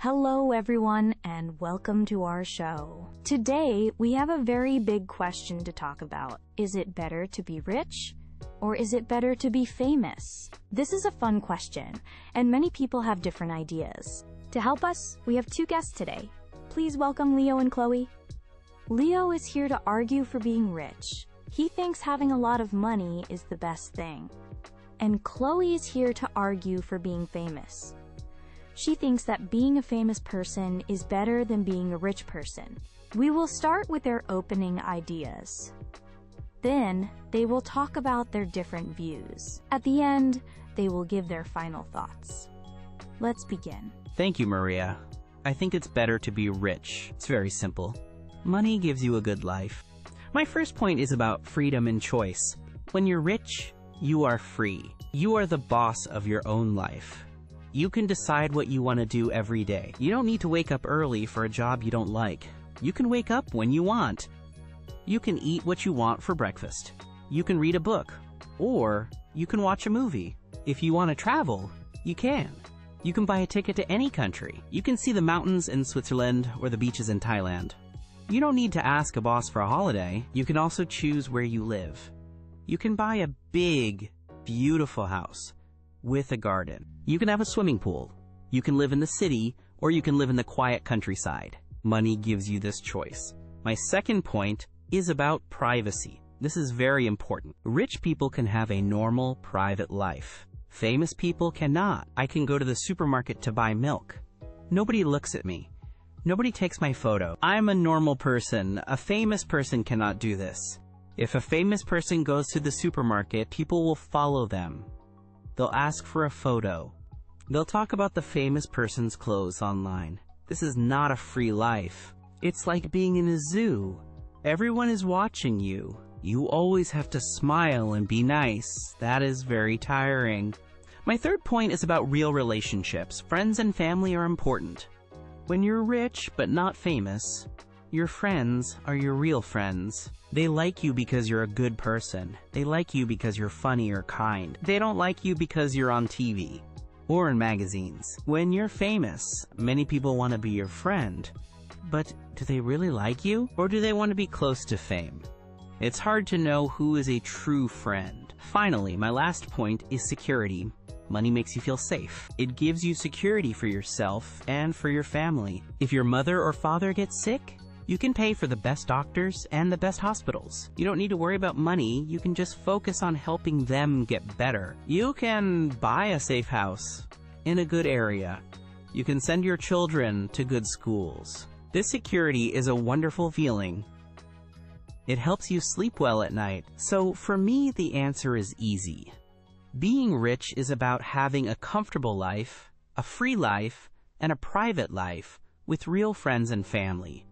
Hello everyone and welcome to our show. Today we have a very big question to talk about. Is it better to be rich or is it better to be famous? This is a fun question and many people have different ideas. To help us, we have two guests today. Please welcome Leo and Chloe. Leo is here to argue for being rich. He thinks having a lot of money is the best thing. And Chloe is here to argue for being famous. She thinks that being a famous person is better than being a rich person. We will start with their opening ideas. Then, they will talk about their different views. At the end, they will give their final thoughts. Let's begin. Thank you, Maria. I think it's better to be rich. It's very simple. Money gives you a good life. My first point is about freedom and choice. When you're rich, you are free. You are the boss of your own life. You can decide what you want to do every day. You don't need to wake up early for a job you don't like. You can wake up when you want. You can eat what you want for breakfast. You can read a book. Or you can watch a movie. If you want to travel, you can. You can buy a ticket to any country. You can see the mountains in Switzerland or the beaches in Thailand. You don't need to ask a boss for a holiday. You can also choose where you live. You can buy a big, beautiful house with a garden. You can have a swimming pool. You can live in the city, or you can live in the quiet countryside. Money gives you this choice. My second point is about privacy. This is very important. Rich people can have a normal, private life. Famous people cannot. I can go to the supermarket to buy milk. Nobody looks at me. Nobody takes my photo. I'm a normal person. A famous person cannot do this. If a famous person goes to the supermarket, people will follow them. They'll ask for a photo. They'll talk about the famous person's clothes online. This is not a free life. It's like being in a zoo. Everyone is watching you. You always have to smile and be nice. That is very tiring. My third point is about real relationships. Friends and family are important. When you're rich but not famous, your friends are your real friends. They like you because you're a good person. They like you because you're funny or kind. They don't like you because you're on TV or in magazines. When you're famous, many people want to be your friend. But do they really like you? Or do they want to be close to fame? It's hard to know who is a true friend. Finally, my last point is security. Money makes you feel safe. It gives you security for yourself and for your family. If your mother or father gets sick, you can pay for the best doctors and the best hospitals. You don't need to worry about money. You can just focus on helping them get better. You can buy a safe house in a good area. You can send your children to good schools. This security is a wonderful feeling. It helps you sleep well at night. So for me, the answer is easy. Being rich is about having a comfortable life, a free life, and a private life with real friends and family.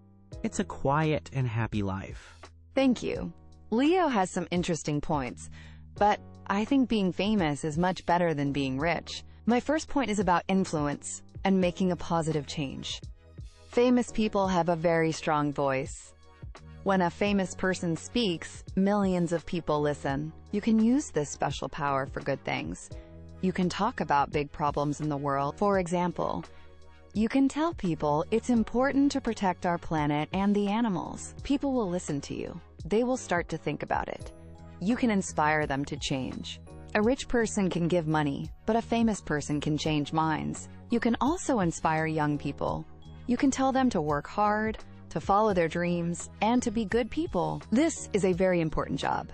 It's a quiet and happy life. Thank you. Leo has some interesting points, but I think being famous is much better than being rich. My first point is about influence and making a positive change. Famous people have a very strong voice. When a famous person speaks, millions of people listen. You can use this special power for good things. You can talk about big problems in the world. For example, you can tell people it's important to protect our planet and the animals. People will listen to you. They will start to think about it. You can inspire them to change. A rich person can give money, but a famous person can change minds. You can also inspire young people. You can tell them to work hard, to follow their dreams, and to be good people. This is a very important job.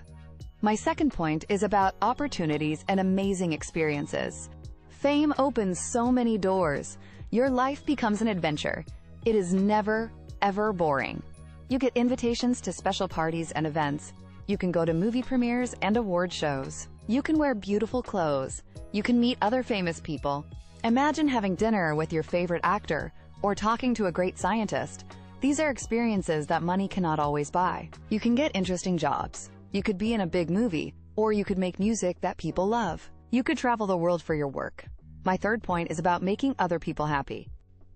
My second point is about opportunities and amazing experiences. Fame opens so many doors. Your life becomes an adventure. It is never, ever boring. You get invitations to special parties and events. You can go to movie premieres and award shows. You can wear beautiful clothes. You can meet other famous people. Imagine having dinner with your favorite actor or talking to a great scientist. These are experiences that money cannot always buy. You can get interesting jobs. You could be in a big movie, or you could make music that people love. You could travel the world for your work. My third point is about making other people happy.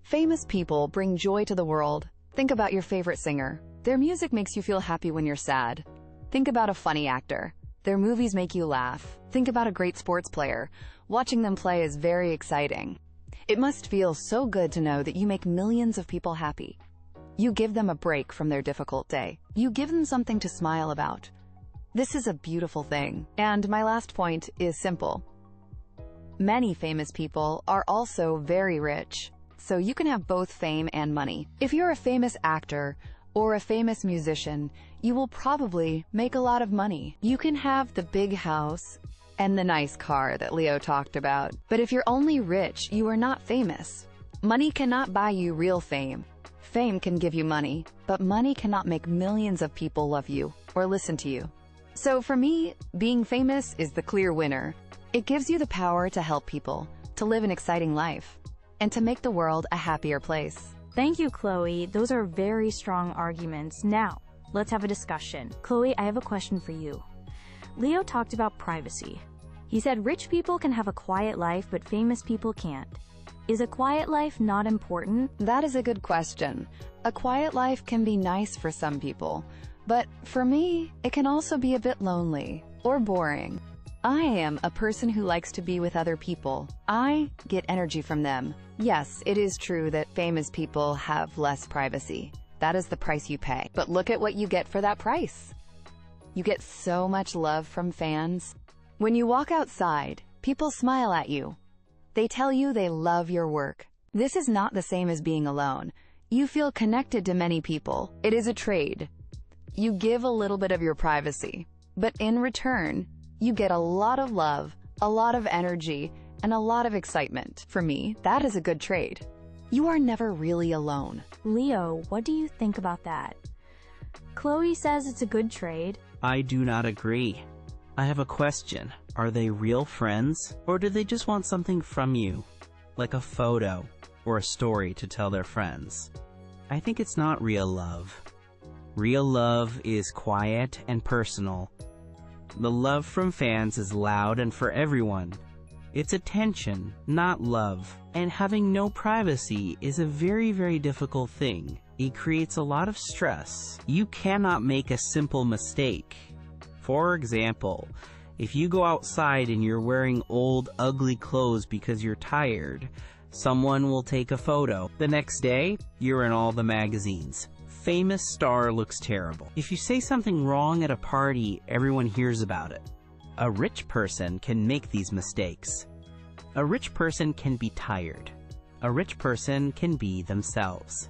Famous people bring joy to the world. Think about your favorite singer. Their music makes you feel happy when you're sad. Think about a funny actor. Their movies make you laugh. Think about a great sports player. Watching them play is very exciting. It must feel so good to know that you make millions of people happy. You give them a break from their difficult day. You give them something to smile about. This is a beautiful thing. And my last point is simple. Many famous people are also very rich, so you can have both fame and money. If you're a famous actor or a famous musician, you will probably make a lot of money. You can have the big house and the nice car that Leo talked about. But if you're only rich, you are not famous. Money cannot buy you real fame. Fame can give you money, but money cannot make millions of people love you or listen to you. So for me, being famous is the clear winner. It gives you the power to help people, to live an exciting life, and to make the world a happier place. Thank you, Chloe. Those are very strong arguments. Now, let's have a discussion. Chloe, I have a question for you. Leo talked about privacy. He said rich people can have a quiet life, but famous people can't. Is a quiet life not important? That is a good question. A quiet life can be nice for some people, but for me, it can also be a bit lonely or boring. I am a person who likes to be with other people. I get energy from them. Yes, it is true that famous people have less privacy. That is the price you pay. But look at what you get for that price. You get so much love from fans. When you walk outside, people smile at you. They tell you they love your work. This is not the same as being alone. You feel connected to many people. It is a trade. You give a little bit of your privacy, but in return, you get a lot of love, a lot of energy, and a lot of excitement. For me, that is a good trade. You are never really alone. Leo, what do you think about that? Chloe says it's a good trade. I do not agree. I have a question. Are they real friends, or do they just want something from you, like a photo or a story to tell their friends? I think it's not real love. Real love is quiet and personal. The love from fans is loud and for everyone. It's attention, not love. And having no privacy is a very, very difficult thing. It creates a lot of stress. You cannot make a simple mistake. For example, if you go outside and you're wearing old, ugly clothes because you're tired, someone will take a photo. The next day, you're in all the magazines. Famous star looks terrible. If you say something wrong at a party, everyone hears about it. A rich person can make these mistakes. A rich person can be tired. A rich person can be themselves.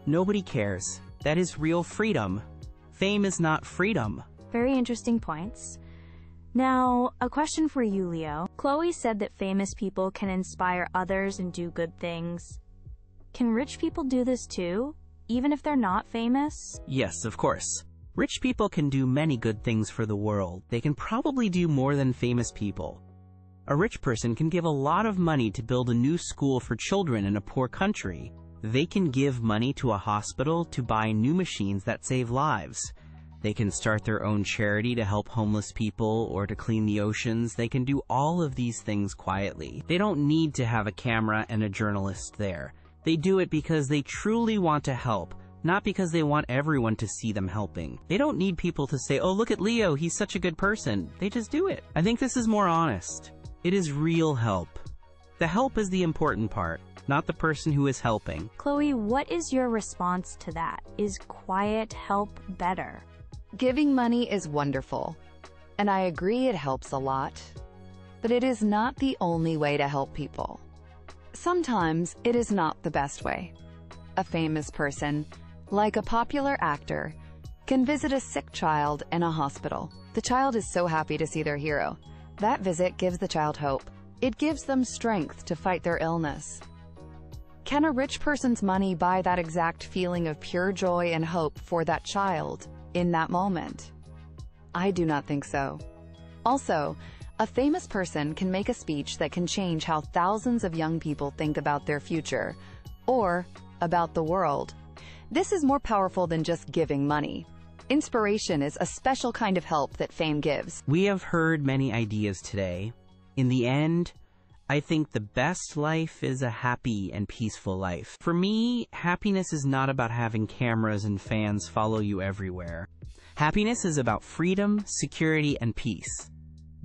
Nobody cares. That is real freedom. Fame is not freedom. Very interesting points. Now, a question for you, Leo. Chloe said that famous people can inspire others and do good things. Can rich people do this too, even if they're not famous? Yes, of course. Rich people can do many good things for the world. They can probably do more than famous people. A rich person can give a lot of money to build a new school for children in a poor country. They can give money to a hospital to buy new machines that save lives. They can start their own charity to help homeless people or to clean the oceans. They can do all of these things quietly. They don't need to have a camera and a journalist there. They do it because they truly want to help, not because they want everyone to see them helping. They don't need people to say, "Oh, look at Leo, he's such a good person." They just do it. I think this is more honest. It is real help. The help is the important part, not the person who is helping. Chloe, what is your response to that? Is quiet help better? Giving money is wonderful, and I agree it helps a lot, but it is not the only way to help people. Sometimes it is not the best way. A famous person, like a popular actor, can visit a sick child in a hospital. The child is so happy to see their hero. That visit gives the child hope. It gives them strength to fight their illness. Can a rich person's money buy that exact feeling of pure joy and hope for that child in that moment? I do not think so. Also, a famous person can make a speech that can change how thousands of young people think about their future, or about the world. This is more powerful than just giving money. Inspiration is a special kind of help that fame gives. We have heard many ideas today. In the end, I think the best life is a happy and peaceful life. For me, happiness is not about having cameras and fans follow you everywhere. Happiness is about freedom, security, and peace.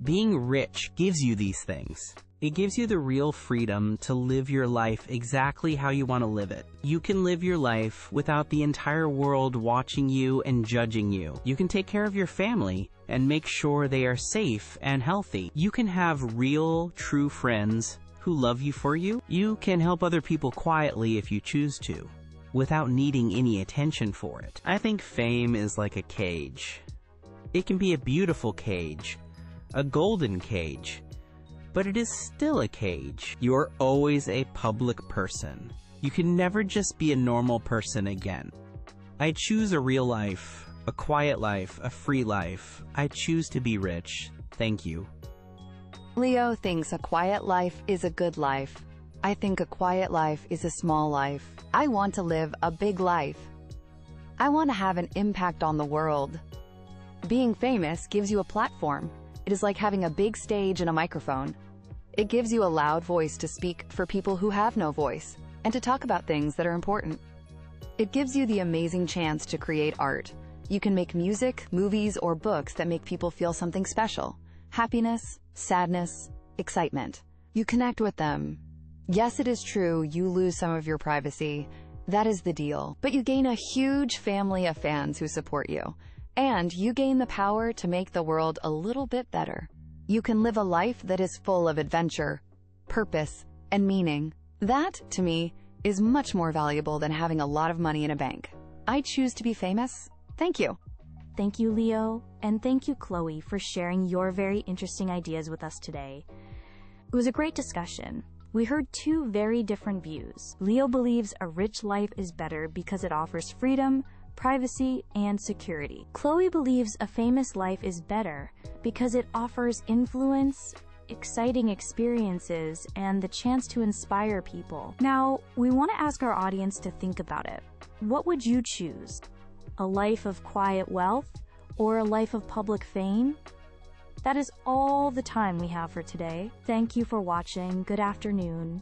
Being rich gives you these things. It gives you the real freedom to live your life exactly how you want to live it. You can live your life without the entire world watching you and judging you. You can take care of your family and make sure they are safe and healthy. You can have real, true friends who love you for you. You can help other people quietly if you choose to, without needing any attention for it. I think fame is like a cage. It can be a beautiful cage, a golden cage, but it is still a cage. You're always a public person. You can never just be a normal person again. I choose a real life, a quiet life, a free life. I choose to be rich. Thank you. Leo thinks a quiet life is a good life. I think a quiet life is a small life. I want to live a big life. I want to have an impact on the world. Being famous gives you a platform. It is like having a big stage and a microphone. It gives you a loud voice to speak for people who have no voice, and to talk about things that are important. It gives you the amazing chance to create art. You can make music, movies, or books that make people feel something special. Happiness, sadness, excitement. You connect with them. Yes, it is true, you lose some of your privacy. That is the deal. But you gain a huge family of fans who support you. And you gain the power to make the world a little bit better. You can live a life that is full of adventure, purpose, and meaning. That, to me, is much more valuable than having a lot of money in a bank. I choose to be famous. Thank you. Thank you, Leo, and thank you, Chloe, for sharing your very interesting ideas with us today. It was a great discussion. We heard two very different views. Leo believes a rich life is better because it offers freedom, privacy, and security. Chloe believes a famous life is better because it offers influence, exciting experiences, and the chance to inspire people. Now, we want to ask our audience to think about it. What would you choose? A life of quiet wealth or a life of public fame? That is all the time we have for today. Thank you for watching. Good afternoon.